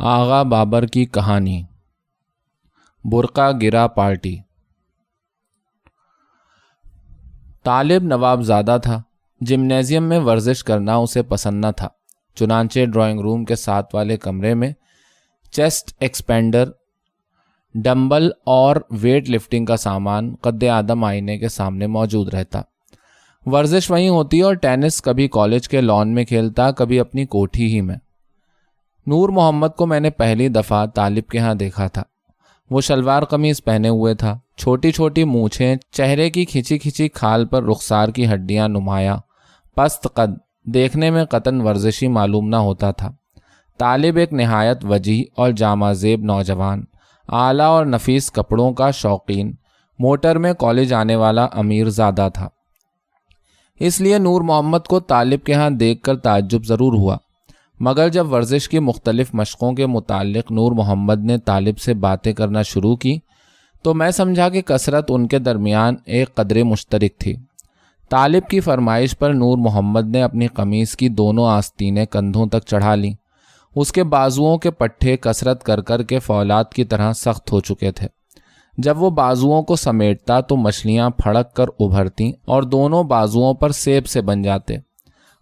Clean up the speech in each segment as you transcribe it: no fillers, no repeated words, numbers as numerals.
آغا بابر کی کہانی۔ برقع گرا پارٹی۔ طالب نواب زادہ تھا۔ جمنیزیم میں ورزش کرنا اسے پسند نہ تھا، چنانچہ ڈرائنگ روم کے ساتھ والے کمرے میں چیسٹ ایکسپینڈر، ڈمبل اور ویٹ لفٹنگ کا سامان قد آدم آئینے کے سامنے موجود رہتا۔ ورزش وہیں ہوتی اور ٹینس کبھی کالج کے لان میں کھیلتا، کبھی اپنی کوٹھی ہی میں۔ نور محمد کو میں نے پہلی دفعہ طالب کے ہاں دیکھا تھا۔ وہ شلوار قمیض پہنے ہوئے تھا، چھوٹی چھوٹی مونچھیں، چہرے کی کھچی کھچی کھال پر رخسار کی ہڈیاں نمایاں، پست قد، دیکھنے میں قطعاً ورزشی معلوم نہ ہوتا تھا۔ طالب ایک نہایت وجیح اور جامع زیب نوجوان، اعلیٰ اور نفیس کپڑوں کا شوقین، موٹر میں کالج آنے والا امیر زادہ تھا۔ اس لیے نور محمد کو طالب کے ہاں دیکھ کر تعجب ضرور ہوا، مگر جب ورزش کی مختلف مشقوں کے متعلق نور محمد نے طالب سے باتیں کرنا شروع کی تو میں سمجھا کہ کثرت ان کے درمیان ایک قدر مشترک تھی۔ طالب کی فرمائش پر نور محمد نے اپنی قمیض کی دونوں آستینیں کندھوں تک چڑھا لیں۔ اس کے بازوؤں کے پٹھے کثرت کر کر کے فولاد کی طرح سخت ہو چکے تھے۔ جب وہ بازوؤں کو سمیٹتا تو مچھلیاں پھڑک کر ابھرتیں اور دونوں بازوؤں پر سیب سے بن جاتے۔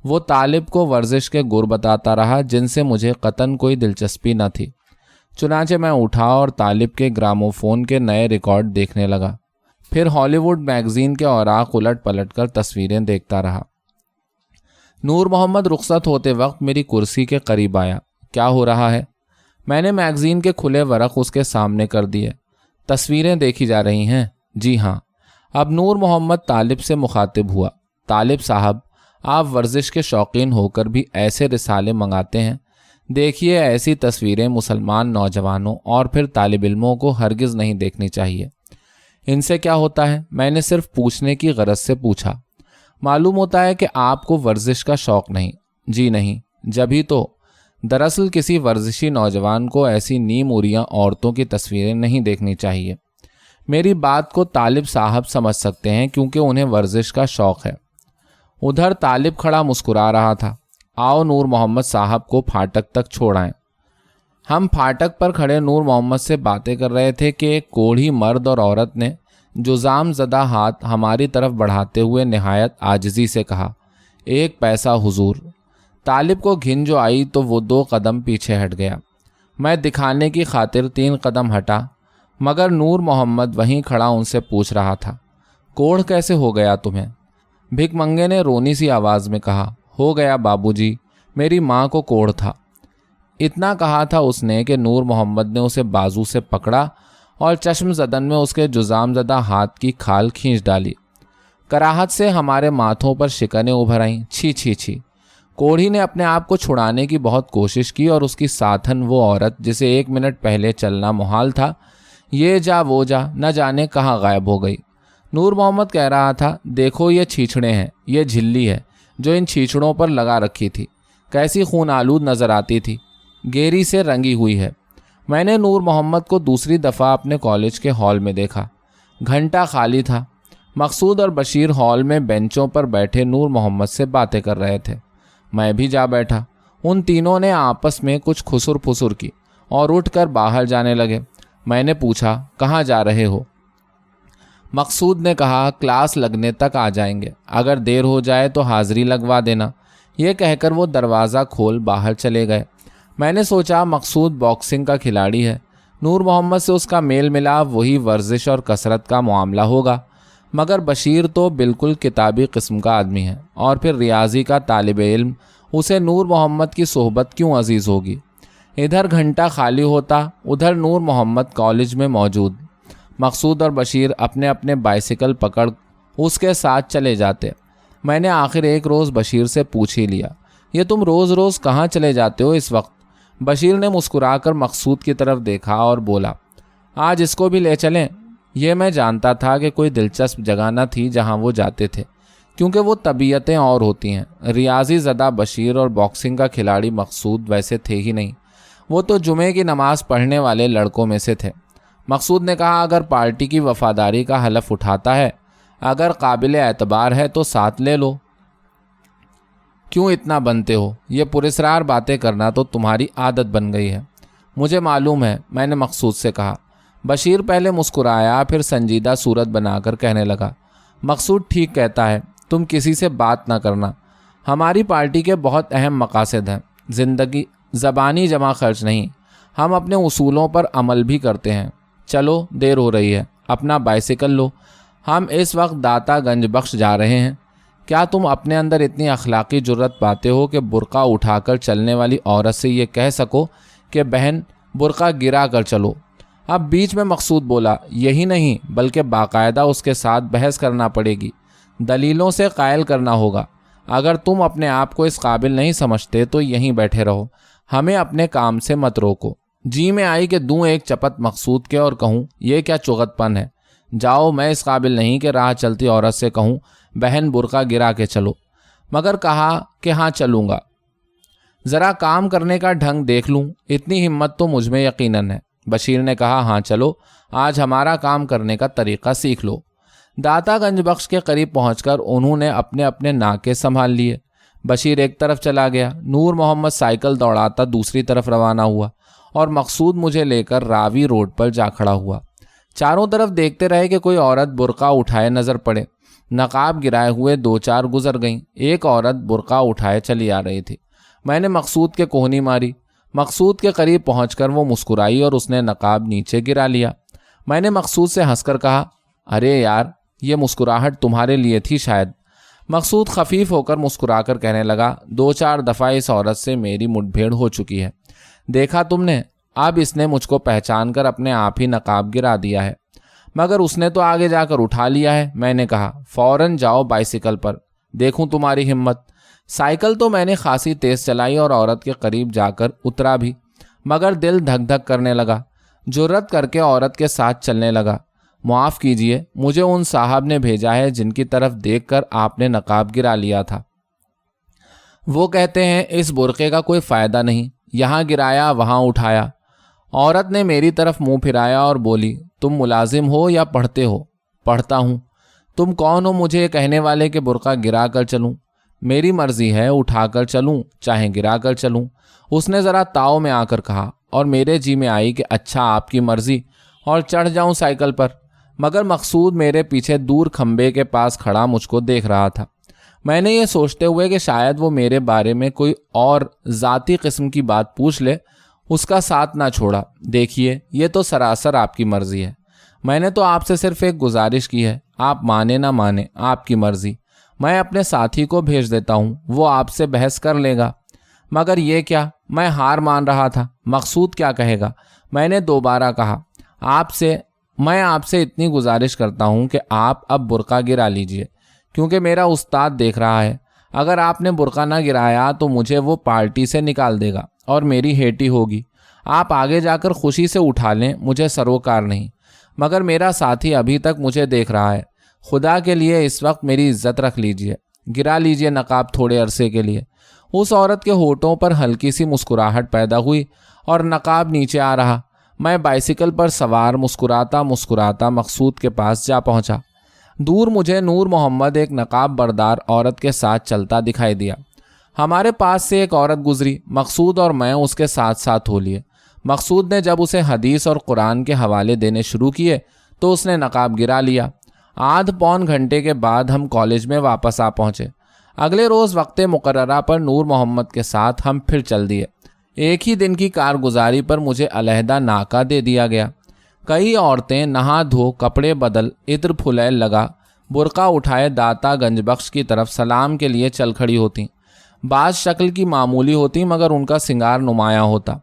وہ طالب کو ورزش کے گر بتاتا رہا جن سے مجھے قطعاً کوئی دلچسپی نہ تھی، چنانچہ میں اٹھا اور طالب کے گراموفون کے نئے ریکارڈ دیکھنے لگا، پھر ہالی ووڈ میگزین کے اوراق الٹ پلٹ کر تصویریں دیکھتا رہا۔ نور محمد رخصت ہوتے وقت میری کرسی کے قریب آیا۔ کیا ہو رہا ہے؟ میں نے میگزین کے کھلے ورق اس کے سامنے کر دیے۔ تصویریں دیکھی جا رہی ہیں؟ جی ہاں۔ اب نور محمد طالب سے مخاطب ہوا۔ طالب صاحب، آپ ورزش کے شوقین ہو کر بھی ایسے رسالے منگاتے ہیں؟ دیکھیے، ایسی تصویریں مسلمان نوجوانوں اور پھر طالب علموں کو ہرگز نہیں دیکھنی چاہیے۔ ان سے کیا ہوتا ہے؟ میں نے صرف پوچھنے کی غرض سے پوچھا۔ معلوم ہوتا ہے کہ آپ کو ورزش کا شوق نہیں۔ جی نہیں، جبھی تو۔ دراصل کسی ورزشی نوجوان کو ایسی نیم عریاں عورتوں کی تصویریں نہیں دیکھنی چاہیے۔ میری بات کو طالب صاحب سمجھ سکتے ہیں کیونکہ انہیں ورزش کا شوق ہے۔ ادھر طالب کھڑا مسکرا رہا تھا۔ آؤ نور محمد صاحب کو پھاٹک تک چھوڑائیں۔ ہم پھاٹک پر کھڑے نور محمد سے باتیں کر رہے تھے کہ ایک کوڑھی مرد اور عورت نے جزام زدہ ہاتھ ہماری طرف بڑھاتے ہوئے نہایت عاجزی سے کہا، 1 پیسہ حضور۔ طالب کو گھن جو آئی تو وہ 2 قدم پیچھے ہٹ گیا۔ میں دکھانے کی خاطر 3 قدم ہٹا، مگر نور محمد وہیں کھڑا ان سے پوچھ رہا تھا، کوڑھ کیسے ہو گیا تمہیں؟ بھک منگے نے رونی سی آواز میں کہا، ہو گیا بابو جی، میری ماں کو کوڑھ تھا۔ اتنا کہا تھا اس نے کہ نور محمد نے اسے بازو سے پکڑا اور چشم زدن میں اس کے جزام زدہ ہاتھ کی کھال کھینچ ڈالی۔ کراہت سے ہمارے ماتھوں پر شکنیں ابھر آئیں۔ چھی چھی چھی۔ کوڑھی نے اپنے آپ کو چھڑانے کی بہت کوشش کی اور اس کی ساتھن وہ عورت جسے 1 منٹ پہلے چلنا محال تھا، یہ جا وہ جا، نہ جانے کہاں غائب ہو گئی۔ نور محمد کہہ رہا تھا، دیکھو یہ چھیچڑے ہیں، یہ جھلی ہے جو ان چھیچڑوں پر لگا رکھی تھی، کیسی خون آلود نظر آتی تھی، گیری سے رنگی ہوئی ہے۔ میں نے نور محمد کو دوسری دفعہ اپنے کالج کے ہال میں دیکھا۔ گھنٹہ خالی تھا۔ مقصود اور بشیر ہال میں بینچوں پر بیٹھے نور محمد سے باتیں کر رہے تھے۔ میں بھی جا بیٹھا۔ ان تینوں نے آپس میں کچھ خسر پھسر کی اور اٹھ کر باہر جانے لگے۔ میں نے پوچھا، کہاں جا رہے ہو؟ مقصود نے کہا، کلاس لگنے تک آ جائیں گے، اگر دیر ہو جائے تو حاضری لگوا دینا۔ یہ کہہ کر وہ دروازہ کھول باہر چلے گئے۔ میں نے سوچا مقصود باکسنگ کا کھلاڑی ہے، نور محمد سے اس کا میل ملاپ وہی ورزش اور کثرت کا معاملہ ہوگا، مگر بشیر تو بالکل کتابی قسم کا آدمی ہے، اور پھر ریاضی کا طالب علم، اسے نور محمد کی صحبت کیوں عزیز ہوگی؟ ادھر گھنٹہ خالی ہوتا، ادھر نور محمد کالج میں موجود۔ مقصود اور بشیر اپنے اپنے بائسیکل پکڑ اس کے ساتھ چلے جاتے۔ میں نے آخر ایک روز بشیر سے پوچھ ہی لیا، یہ تم روز روز کہاں چلے جاتے ہو اس وقت؟ بشیر نے مسکرا کر مقصود کی طرف دیکھا اور بولا، آج اس کو بھی لے چلیں۔ یہ میں جانتا تھا کہ کوئی دلچسپ جگہ نہ تھی جہاں وہ جاتے تھے، کیونکہ وہ طبیعتیں اور ہوتی ہیں۔ ریاضی زدہ بشیر اور باکسنگ کا کھلاڑی مقصود ویسے تھے ہی نہیں، وہ تو جمعے کی نماز پڑھنے والے لڑکوں میں سے تھے۔ مقصود نے کہا، اگر پارٹی کی وفاداری کا حلف اٹھاتا ہے، اگر قابل اعتبار ہے تو ساتھ لے لو۔ کیوں اتنا بنتے ہو؟ یہ پراسرار باتیں کرنا تو تمہاری عادت بن گئی ہے۔ مجھے معلوم ہے، میں نے مقصود سے کہا۔ بشیر پہلے مسکرایا، پھر سنجیدہ صورت بنا کر کہنے لگا، مقصود ٹھیک کہتا ہے، تم کسی سے بات نہ کرنا۔ ہماری پارٹی کے بہت اہم مقاصد ہیں، زندگی زبانی جمع خرچ نہیں، ہم اپنے اصولوں پر عمل بھی کرتے ہیں۔ چلو، دیر ہو رہی ہے، اپنا بائسیکل لو، ہم اس وقت داتا گنج بخش جا رہے ہیں۔ کیا تم اپنے اندر اتنی اخلاقی جرت پاتے ہو کہ برقع اٹھا کر چلنے والی عورت سے یہ کہہ سکو کہ بہن برقع گرا کر چلو؟ اب بیچ میں مقصود بولا، یہی نہیں بلکہ باقاعدہ اس کے ساتھ بحث کرنا پڑے گی، دلیلوں سے قائل کرنا ہوگا۔ اگر تم اپنے آپ کو اس قابل نہیں سمجھتے تو یہیں بیٹھے رہو، ہمیں اپنے کام سے مت روکو۔ جی میں آئی کہ دوں ایک چپت مقصود کے اور کہوں، یہ کیا چغت پن ہے؟ جاؤ، میں اس قابل نہیں کہ راہ چلتی عورت سے کہوں بہن برقع گرا کے چلو، مگر کہا کہ ہاں چلوں گا۔ ذرا کام کرنے کا ڈھنگ دیکھ لوں، اتنی ہمت تو مجھ میں یقیناً ہے۔ بشیر نے کہا، ہاں چلو، آج ہمارا کام کرنے کا طریقہ سیکھ لو۔ داتا گنج بخش کے قریب پہنچ کر انہوں نے اپنے اپنے ناکے سنبھال لیے۔ بشیر ایک طرف چلا گیا، نور محمد سائیکل دوڑاتا دوسری طرف روانہ ہوا اور مقصود مجھے لے کر راوی روڈ پر جا کھڑا ہوا۔ چاروں طرف دیکھتے رہے کہ کوئی عورت برقع اٹھائے نظر پڑے۔ نقاب گرائے ہوئے 2-4 گزر گئیں، ایک عورت برقع اٹھائے چلی آ رہی تھی۔ میں نے مقصود کے کوہنی ماری۔ مقصود کے قریب پہنچ کر وہ مسکرائی اور اس نے نقاب نیچے گرا لیا۔ میں نے مقصود سے ہنس کر کہا، ارے یار، یہ مسکراہٹ تمہارے لیے تھی شاید۔ مقصود خفیف ہو کر مسکرا کر کہنے لگا، 2-4 دفعہ اس عورت سے میری مٹ بھیڑ ہو چکی ہے، دیکھا تم نے؟ اب اس نے مجھ کو پہچان کر اپنے آپ ہی نقاب گرا دیا ہے، مگر اس نے تو آگے جا کر اٹھا لیا ہے۔ میں نے کہا، فوراً جاؤ بائسیکل پر، دیکھوں تمہاری ہمت۔ سائیکل تو میں نے خاصی تیز چلائی اور عورت کے قریب جا کر اترا بھی، مگر دل دھک دھک کرنے لگا۔ جرت کر کے عورت کے ساتھ چلنے لگا۔ معاف کیجئے، مجھے ان صاحب نے بھیجا ہے جن کی طرف دیکھ کر آپ نے نقاب گرا لیا تھا۔ وہ کہتے ہیں اس برقعے کا کوئی فائدہ نہیں، یہاں گرایا وہاں اٹھایا۔ عورت نے میری طرف منہ پھرایا اور بولی، تم ملازم ہو یا پڑھتے ہو؟ پڑھتا ہوں۔ تم کون ہو مجھے کہنے والے کہ برقع گرا کر چلوں؟ میری مرضی ہے، اٹھا کر چلوں چاہے گرا کر چلوں، اس نے ذرا تاؤ میں آ کر کہا، اور میرے جی میں آئی کہ اچھا آپ کی مرضی، اور چڑھ جاؤں سائیکل پر۔ مگر مقصود میرے پیچھے دور کھمبے کے پاس کھڑا مجھ کو دیکھ رہا تھا۔ میں نے یہ سوچتے ہوئے کہ شاید وہ میرے بارے میں کوئی اور ذاتی قسم کی بات پوچھ لے، اس کا ساتھ نہ چھوڑا۔ دیکھیے، یہ تو سراسر آپ کی مرضی ہے، میں نے تو آپ سے صرف ایک گزارش کی ہے، آپ مانے نہ مانے آپ کی مرضی، میں اپنے ساتھی کو بھیج دیتا ہوں، وہ آپ سے بحث کر لے گا۔ مگر یہ کیا؟ میں ہار مان رہا تھا، مقصود کیا کہے گا؟ میں نے دوبارہ کہا، میں آپ سے اتنی گزارش کرتا ہوں کہ آپ اب برقع گرا لیجئے، کیونکہ میرا استاد دیکھ رہا ہے۔ اگر آپ نے برقع نہ گرایا تو مجھے وہ پارٹی سے نکال دے گا اور میری ہیٹی ہوگی۔ آپ آگے جا کر خوشی سے اٹھا لیں، مجھے سروکار نہیں، مگر میرا ساتھی ابھی تک مجھے دیکھ رہا ہے، خدا کے لیے اس وقت میری عزت رکھ لیجئے، گرا لیجئے نقاب تھوڑے عرصے کے لیے۔ اس عورت کے ہونٹوں پر ہلکی سی مسکراہٹ پیدا ہوئی اور نقاب نیچے آ رہا۔ میں بائسیکل پر سوار مسکراتا مسکراتا مقصود کے پاس جا پہنچا۔ دور مجھے نور محمد ایک نقاب بردار عورت کے ساتھ چلتا دکھائی دیا۔ ہمارے پاس سے ایک عورت گزری، مقصود اور میں اس کے ساتھ ساتھ ہو لیے۔ مقصود نے جب اسے حدیث اور قرآن کے حوالے دینے شروع کیے تو اس نے نقاب گرا لیا۔ آدھ پون گھنٹے کے بعد ہم کالج میں واپس آ پہنچے۔ اگلے روز وقت مقررہ پر نور محمد کے ساتھ ہم پھر چل دیے۔ ایک ہی دن کی کارگزاری پر مجھے علیحدہ ناکہ دے دیا گیا۔ کئی عورتیں نہا دھو کپڑے بدل عطر پھلیل لگا برقع اٹھائے داتا گنج بخش کی طرف سلام کے لیے چل کھڑی ہوتیں۔ بعض شکل کی معمولی ہوتی مگر ان کا سنگار نمایاں ہوتا۔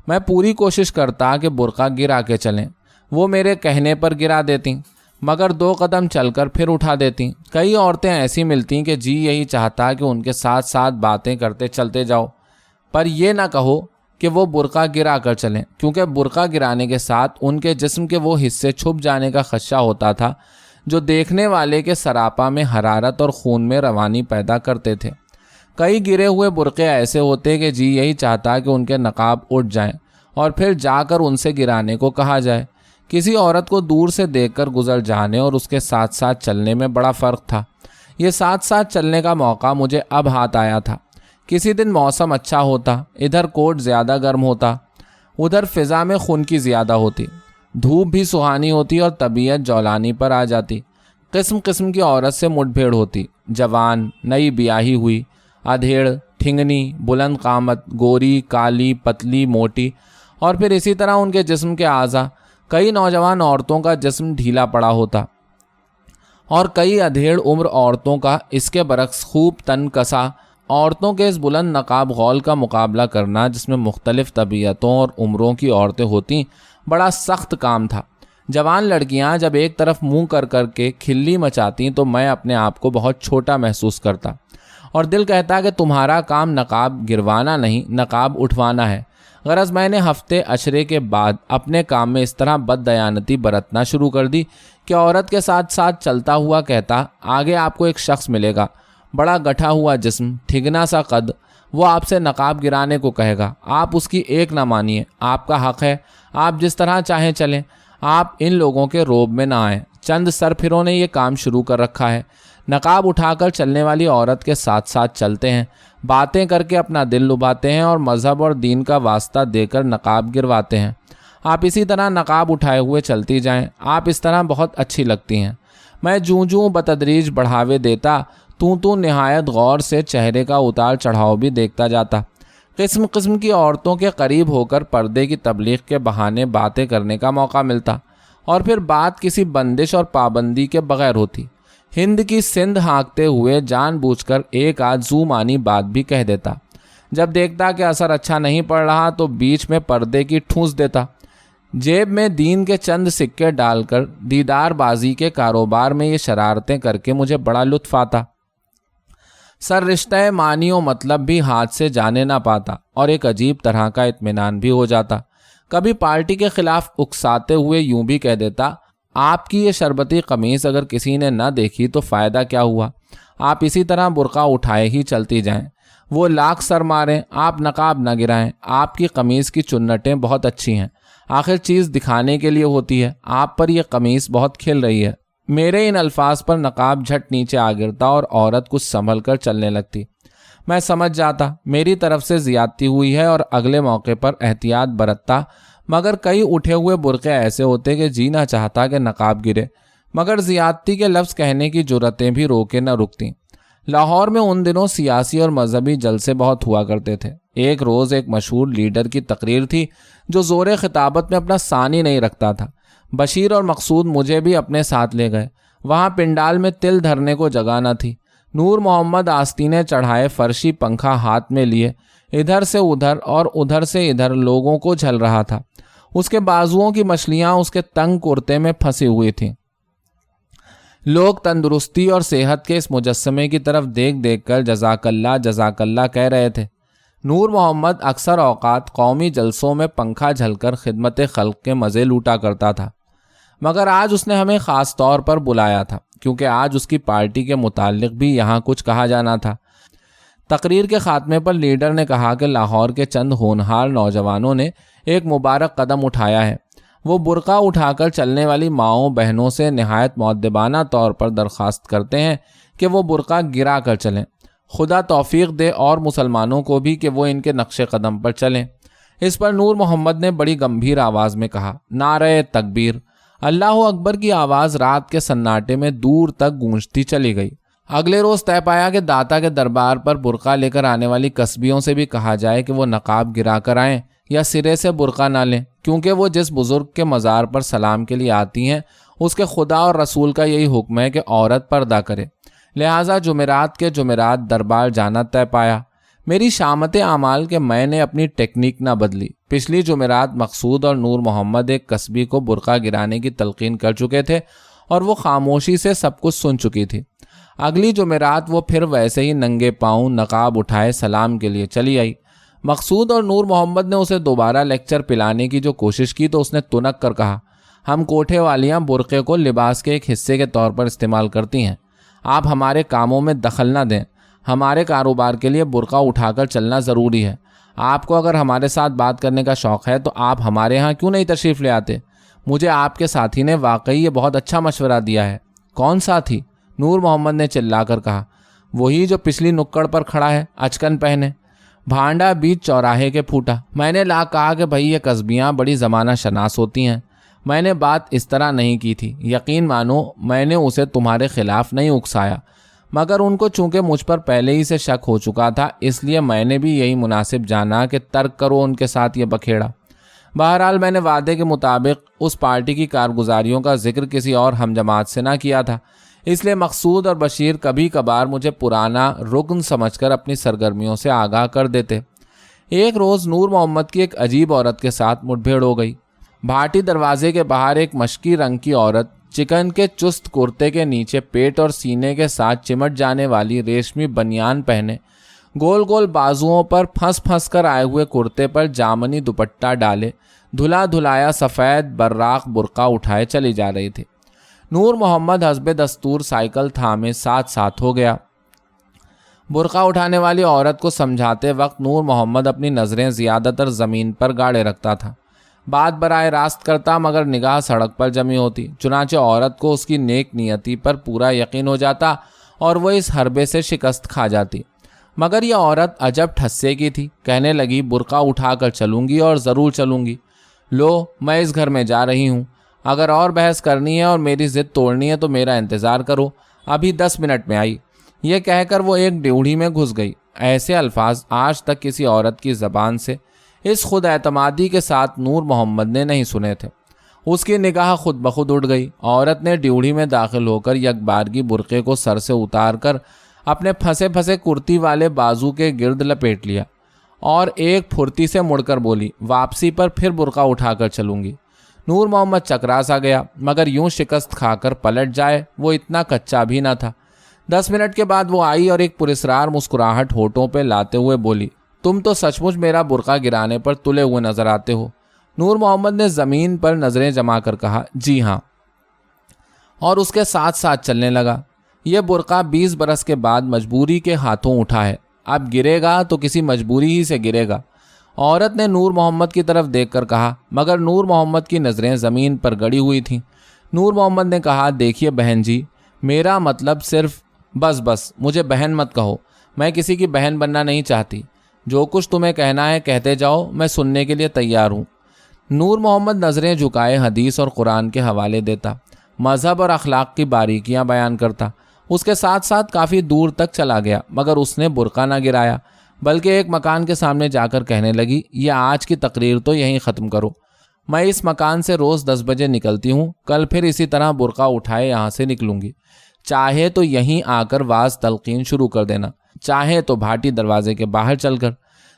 میں پوری کوشش کرتا کہ برقع گرا کے چلیں، وہ میرے کہنے پر گرا دیتیں، مگر 2 قدم چل کر پھر اٹھا دیتیں۔ کئی عورتیں ایسی ملتیں کہ جی یہی چاہتا کہ ان کے ساتھ ساتھ باتیں کرتے چلتے جاؤ، پر یہ نہ کہو کہ وہ برقع گرا کر چلیں، کیونکہ برقع گرانے کے ساتھ ان کے جسم کے وہ حصے چھپ جانے کا خدشہ ہوتا تھا جو دیکھنے والے کے سراپا میں حرارت اور خون میں روانی پیدا کرتے تھے۔ کئی گرے ہوئے برقعے ایسے ہوتے کہ جی یہی چاہتا کہ ان کے نقاب اٹھ جائیں اور پھر جا کر ان سے گرانے کو کہا جائے۔ کسی عورت کو دور سے دیکھ کر گزر جانے اور اس کے ساتھ ساتھ چلنے میں بڑا فرق تھا۔ یہ ساتھ ساتھ چلنے کا موقع مجھے اب ہاتھ آیا تھا۔ کسی دن موسم اچھا ہوتا، ادھر کوٹ زیادہ گرم ہوتا، ادھر فضا میں خون کی زیادہ ہوتی، دھوپ بھی سہانی ہوتی اور طبیعت جولانی پر آ جاتی۔ قسم قسم کی عورت سے مٹ بھیڑ ہوتی، جوان، نئی بیاہی ہوئی، ادھیڑ، ٹھنگنی، بلند قامت، گوری، کالی، پتلی، موٹی، اور پھر اسی طرح ان کے جسم کے اعضاء۔ کئی نوجوان عورتوں کا جسم ڈھیلا پڑا ہوتا اور کئی ادھیڑ عمر عورتوں کا اس کے برعکس خوب تن کسا۔ عورتوں کے اس بلند نقاب غول کا مقابلہ کرنا، جس میں مختلف طبیعتوں اور عمروں کی عورتیں ہوتیں، بڑا سخت کام تھا۔ جوان لڑکیاں جب ایک طرف منہ کر کر کے کھلی مچاتیں تو میں اپنے آپ کو بہت چھوٹا محسوس کرتا اور دل کہتا کہ تمہارا کام نقاب گروانا نہیں، نقاب اٹھوانا ہے۔ غرض میں نے ہفتے عشرے کے بعد اپنے کام میں اس طرح بد دیانتی برتنا شروع کر دی کہ عورت کے ساتھ ساتھ چلتا ہوا کہتا، آگے آپ کو ایک شخص ملے گا، بڑا گٹھا ہوا جسم، ٹھگنا سا قد، وہ آپ سے نقاب گرانے کو کہے گا، آپ اس کی ایک نہ مانیے، آپ کا حق ہے، آپ جس طرح چاہیں چلیں، آپ ان لوگوں کے روب میں نہ آئیں۔ چند سرپھروں نے یہ کام شروع کر رکھا ہے، نقاب اٹھا کر چلنے والی عورت کے ساتھ ساتھ چلتے ہیں، باتیں کر کے اپنا دل لبھاتے ہیں اور مذہب اور دین کا واسطہ دے کر نقاب گرواتے ہیں۔ آپ اسی طرح نقاب اٹھائے ہوئے چلتی جائیں، آپ اس طرح بہت اچھی لگتی ہیں۔ میں جوں بتدریج بڑھاوے دیتا، تو نہایت غور سے چہرے کا اتار چڑھاؤ بھی دیکھتا جاتا۔ قسم قسم کی عورتوں کے قریب ہو کر پردے کی تبلیغ کے بہانے باتیں کرنے کا موقع ملتا، اور پھر بات کسی بندش اور پابندی کے بغیر ہوتی۔ ہند کی سندھ ہانکتے ہوئے جان بوجھ کر ایک آدھ زو مانی بات بھی کہہ دیتا۔ جب دیکھتا کہ اثر اچھا نہیں پڑ رہا تو بیچ میں پردے کی ٹھونس دیتا۔ جیب میں دین کے چند سکے ڈال کر دیدار بازی کے کاروبار میں یہ شرارتیں کر کے مجھے بڑا لطف آتا۔ سر رشتہ معنی و مطلب بھی ہاتھ سے جانے نہ پاتا اور ایک عجیب طرح کا اطمینان بھی ہو جاتا۔ کبھی پارٹی کے خلاف اکساتے ہوئے یوں بھی کہہ دیتا، آپ کی یہ شربتی قمیص اگر کسی نے نہ دیکھی تو فائدہ کیا ہوا، آپ اسی طرح برقع اٹھائے ہی چلتی جائیں، وہ لاکھ سر ماریں، آپ نقاب نہ گرائیں، آپ کی قمیص کی چنٹیں بہت اچھی ہیں، آخر چیز دکھانے کے لیے ہوتی ہے، آپ پر یہ قمیص بہت کھل رہی ہے۔ میرے ان الفاظ پر نقاب جھٹ نیچے آ گرتا اور عورت کچھ سنبھل کر چلنے لگتی۔ میں سمجھ جاتا میری طرف سے زیادتی ہوئی ہے اور اگلے موقع پر احتیاط برتتا، مگر کئی اٹھے ہوئے برقعے ایسے ہوتے کہ جینا چاہتا کہ نقاب گرے، مگر زیادتی کے لفظ کہنے کی جرتیں بھی روکے نہ رکتیں۔ لاہور میں ان دنوں سیاسی اور مذہبی جلسے بہت ہوا کرتے تھے۔ ایک روز ایک مشہور لیڈر کی تقریر تھی جو زور خطابت میں اپنا ثانی نہیں رکھتا تھا۔ بشیر اور مقصود مجھے بھی اپنے ساتھ لے گئے۔ وہاں پنڈال میں تل دھرنے کو جگہ نہ تھی۔ نور محمد آستینے چڑھائے فرشی پنکھا ہاتھ میں لیے ادھر سے ادھر اور ادھر سے ادھر لوگوں کو جھل رہا تھا۔ اس کے بازوؤں کی مچھلیاں اس کے تنگ کرتے میں پھنسی ہوئی تھیں۔ لوگ تندرستی اور صحت کے اس مجسمے کی طرف دیکھ دیکھ کر جزاک اللہ کہہ رہے تھے۔ نور محمد اکثر اوقات قومی جلسوں میں پنکھا جھل کر خدمت خلق کے مزے لوٹا کرتا تھا، مگر آج اس نے ہمیں خاص طور پر بلایا تھا کیونکہ آج اس کی پارٹی کے متعلق بھی یہاں کچھ کہا جانا تھا۔ تقریر کے خاتمے پر لیڈر نے کہا کہ لاہور کے چند ہونہار نوجوانوں نے ایک مبارک قدم اٹھایا ہے۔ وہ برقع اٹھا کر چلنے والی ماؤں بہنوں سے نہایت مؤدبانہ طور پر درخواست کرتے ہیں کہ وہ برقع گرا کر چلیں۔ خدا توفیق دے اور مسلمانوں کو بھی کہ وہ ان کے نقش قدم پر چلیں۔ اس پر نور محمد نے بڑی گمبھیر آواز میں کہا، نعرہ تکبیر۔ اللہ اکبر کی آواز رات کے سناٹے میں دور تک گونجتی چلی گئی۔ اگلے روز طے پایا کہ داتا کے دربار پر برقع لے کر آنے والی کسبیوں سے بھی کہا جائے کہ وہ نقاب گرا کر آئیں یا سرے سے برقع نہ لیں، کیونکہ وہ جس بزرگ کے مزار پر سلام کے لیے آتی ہیں اس کے خدا اور رسول کا یہی حکم ہے کہ عورت پردہ کرے۔ لہٰذا جمعرات کے جمعرات دربار جانا طے پایا۔ میری شامت اعمال کہ میں نے اپنی ٹیکنیک نہ بدلی۔ پچھلی جمعرات مقصود اور نور محمد ایک کسبی کو برقع گرانے کی تلقین کر چکے تھے اور وہ خاموشی سے سب کچھ سن چکی تھی۔ اگلی جمعرات وہ پھر ویسے ہی ننگے پاؤں نقاب اٹھائے سلام کے لیے چلی آئی۔ مقصود اور نور محمد نے اسے دوبارہ لیکچر پلانے کی جو کوشش کی تو اس نے تنک کر کہا، ہم کوٹھے والیاں برقعے کو لباس کے ایک حصے کے طور پر استعمال کرتی ہیں، آپ ہمارے کاموں میں دخل نہ دیں، ہمارے کاروبار کے لیے برقع اٹھا کر چلنا ضروری ہے۔ آپ کو اگر ہمارے ساتھ بات کرنے کا شوق ہے تو آپ ہمارے ہاں کیوں نہیں تشریف لے آتے؟ مجھے آپ کے ساتھی نے واقعی یہ بہت اچھا مشورہ دیا ہے۔ کون ساتھی؟ نور محمد نے چلا کر کہا، وہی جو پچھلی نکڑ پر کھڑا ہے، اچکن پہنے۔ بھانڈا بیچ چوراہے کے پھوٹا۔ میں نے لا کہا کہ بھائی یہ قصبیاں بڑی زمانہ شناس ہوتی ہیں۔ میں نے بات اس طرح نہیں کی تھی، یقین مانو میں نے اسے تمہارے خلاف نہیں اکسایا، مگر ان کو چونکہ مجھ پر پہلے ہی سے شک ہو چکا تھا، اس لیے میں نے بھی یہی مناسب جانا کہ ترک کرو ان کے ساتھ یہ بکھیڑا۔ بہرحال میں نے وعدے کے مطابق اس پارٹی کی کارگزاریوں کا ذکر کسی اور ہم جماعت سے نہ کیا تھا، اس لیے مقصود اور بشیر کبھی کبھار مجھے پرانا رکن سمجھ کر اپنی سرگرمیوں سے آگاہ کر دیتے۔ ایک روز نور محمد کی ایک عجیب عورت کے ساتھ مٹبھیڑ ہو گئی۔ بھاٹی دروازے کے باہر ایک مشکی رنگ کی عورت چکن کے چست کرتے کے نیچے پیٹ اور سینے کے ساتھ چمٹ جانے والی ریشمی بنیان پہنے، گول گول بازوؤں پر پھنس پھنس کر آئے ہوئے کرتے پر جامنی دوپٹہ ڈالے دھلا دھلایا سفید براق برقع اٹھائے چلی جا رہی تھی۔ نور محمد حسب دستور سائیکل تھامے ساتھ ساتھ ہو گیا۔ برقع اٹھانے والی عورت کو سمجھاتے وقت نور محمد اپنی نظریں زیادہ تر زمین پر گاڑے رکھتا تھا، بات براہ راست کرتا مگر نگاہ سڑک پر جمی ہوتی، چنانچہ عورت کو اس کی نیک نیتی پر پورا یقین ہو جاتا اور وہ اس حربے سے شکست کھا جاتی۔ مگر یہ عورت عجب ٹھسے کی تھی، کہنے لگی برقع اٹھا کر چلوں گی اور ضرور چلوں گی، لو میں اس گھر میں جا رہی ہوں، اگر اور بحث کرنی ہے اور میری ضد توڑنی ہے تو میرا انتظار کرو، ابھی 10 منٹ میں آئی۔ یہ کہہ کر وہ ایک ڈیوڑھی میں گھس گئی۔ ایسے الفاظ آج تک کسی عورت کی زبان سے اس خود اعتمادی کے ساتھ نور محمد نے نہیں سنے تھے۔ اس کی نگاہ خود بخود اٹھ گئی۔ عورت نے ڈیوڑھی میں داخل ہو کر یک بارگی برقعے کو سر سے اتار کر اپنے پھنسے پھنسے کرتی والے بازو کے گرد لپیٹ لیا اور ایک پھرتی سے مڑ کر بولی، واپسی پر پھر برقع اٹھا کر چلوں گی۔ نور محمد چکرا سا گیا، مگر یوں شکست کھا کر پلٹ جائے وہ اتنا کچا بھی نہ تھا۔ 10 منٹ کے بعد وہ آئی اور ایک پراسرار مسکراہٹ ہونٹوں پہ لاتے ہوئے بولی، تم تو سچ مچ میرا برقع گرانے پر تلے ہوئے نظر آتے ہو۔ نور محمد نے زمین پر نظریں جما کر کہا، جی ہاں، اور اس کے ساتھ ساتھ چلنے لگا۔ یہ برقع 20 برس کے بعد مجبوری کے ہاتھوں اٹھا ہے، اب گرے گا تو کسی مجبوری ہی سے گرے گا۔ عورت نے نور محمد کی طرف دیکھ کر کہا، مگر نور محمد کی نظریں زمین پر گڑی ہوئی تھیں۔ نور محمد نے کہا، دیکھیے بہن جی، میرا مطلب صرف بس مجھے بہن مت کہو، میں کسی کی بہن بننا نہیں چاہتی، جو کچھ تمہیں کہنا ہے کہتے جاؤ، میں سننے کے لیے تیار ہوں۔ نور محمد نظریں جھکائے حدیث اور قرآن کے حوالے دیتا، مذہب اور اخلاق کی باریکیاں بیان کرتا۔ اس کے ساتھ ساتھ کافی دور تک چلا گیا، مگر اس نے برقع نہ گرایا، بلکہ ایک مکان کے سامنے جا کر کہنے لگی، یہ آج کی تقریر تو یہیں ختم کرو، میں اس مکان سے روز 10 بجے نکلتی ہوں، کل پھر اسی طرح برقع اٹھائے یہاں سے نکلوں گی، چاہے تو یہیں آ کر واز تلقین شروع کر دینا، چاہے تو بھاٹی دروازے کے باہر چل کر۔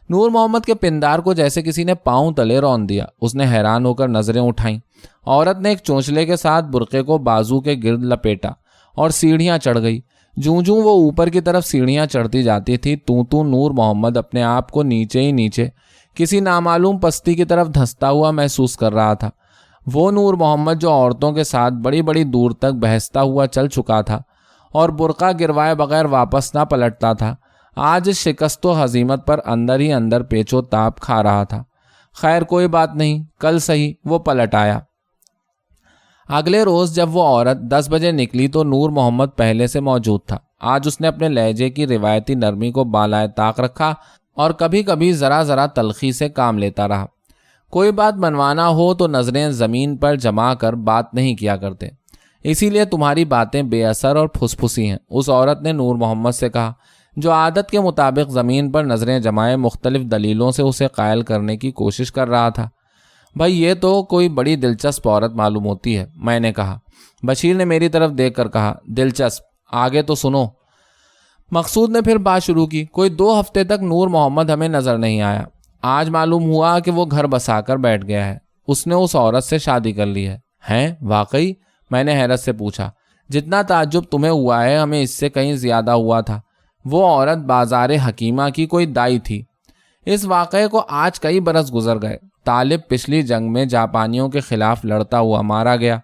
نور محمد کے پندار کو جیسے کسی نے پاؤں تلے رون دیا، اس نے حیران ہو کر نظریں اٹھائیں۔ عورت نے ایک چونچلے کے ساتھ برقعے کو بازو کے گرد لپیٹا اور سیڑھیاں چڑھ گئی۔ جوں وہ اوپر کی طرف سیڑھیاں چڑھتی جاتی تھی، تو نور محمد اپنے آپ کو نیچے ہی نیچے کسی نامعلوم پستی کی طرف دھستا ہوا محسوس کر رہا تھا۔ وہ نور محمد جو عورتوں کے ساتھ بڑی بڑی دور تک بہستا ہوا چل چکا تھا اور برقع گروائے بغیر واپس نہ پلٹتا تھا، آج اس شکست و ہزیمت پر اندر ہی اندر پیچ و تاب کھا رہا تھا۔ خیر کوئی بات نہیں، کل صحیح وہ پلٹ آیا۔ اگلے روز جب وہ عورت 10 بجے نکلی تو نور محمد پہلے سے موجود تھا۔ آج اس نے اپنے لہجے کی روایتی نرمی کو بالائے طاق رکھا اور کبھی کبھی ذرا تلخی سے کام لیتا رہا۔ کوئی بات منوانا ہو تو نظریں زمین پر جما کر بات نہیں کیا کرتے، اسی لیے تمہاری باتیں بے اثر اور پھسپھسی ہیں، اس عورت نے نور محمد سے کہا، جو عادت کے مطابق زمین پر نظریں جمائے مختلف دلیلوں سے اسے قائل کرنے کی کوشش کر رہا تھا۔ بھائی یہ تو کوئی بڑی دلچسپ عورت معلوم ہوتی ہے، میں نے کہا۔ بشیر نے میری طرف دیکھ کر کہا، دلچسپ، آگے تو سنو۔ مقصود نے پھر بات شروع کی، کوئی 2 ہفتے تک نور محمد ہمیں نظر نہیں آیا، آج معلوم ہوا کہ وہ گھر بسا کر بیٹھ گیا ہے، اس نے اس عورت سے شادی کر لی ہے۔ ہیں واقعی؟ میں نے حیرت سے پوچھا۔ جتنا تعجب تمہیں ہوا ہے ہمیں اس سے کہیں زیادہ ہوا تھا۔ وہ عورت بازار حکیمہ کی کوئی دائی تھی۔ اس واقعے کو آج کئی برس گزر گئے۔ طالب پچھلی جنگ میں جاپانیوں کے خلاف لڑتا ہوا مارا گیا۔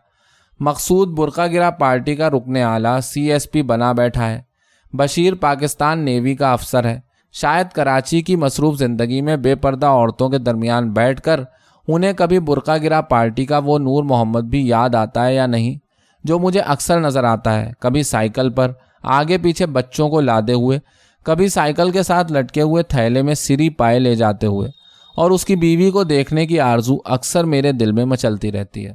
مقصود برقع گرا پارٹی کا رکن اعلیٰ CSP بنا بیٹھا ہے۔ بشیر پاکستان نیوی کا افسر ہے۔ شاید کراچی کی مصروف زندگی میں بے پردہ عورتوں کے درمیان بیٹھ کر انہیں کبھی برقع گرا پارٹی کا وہ نور محمد بھی یاد آتا ہے یا نہیں، جو مجھے اکثر نظر آتا ہے، کبھی سائیکل پر آگے پیچھے بچوں کو لادے ہوئے، کبھی سائیکل کے ساتھ لٹکے ہوئے تھیلے میں سری پائے لے جاتے ہوئے، اور اس کی بیوی کو دیکھنے کی آرزو اکثر میرے دل میں مچلتی رہتی ہے۔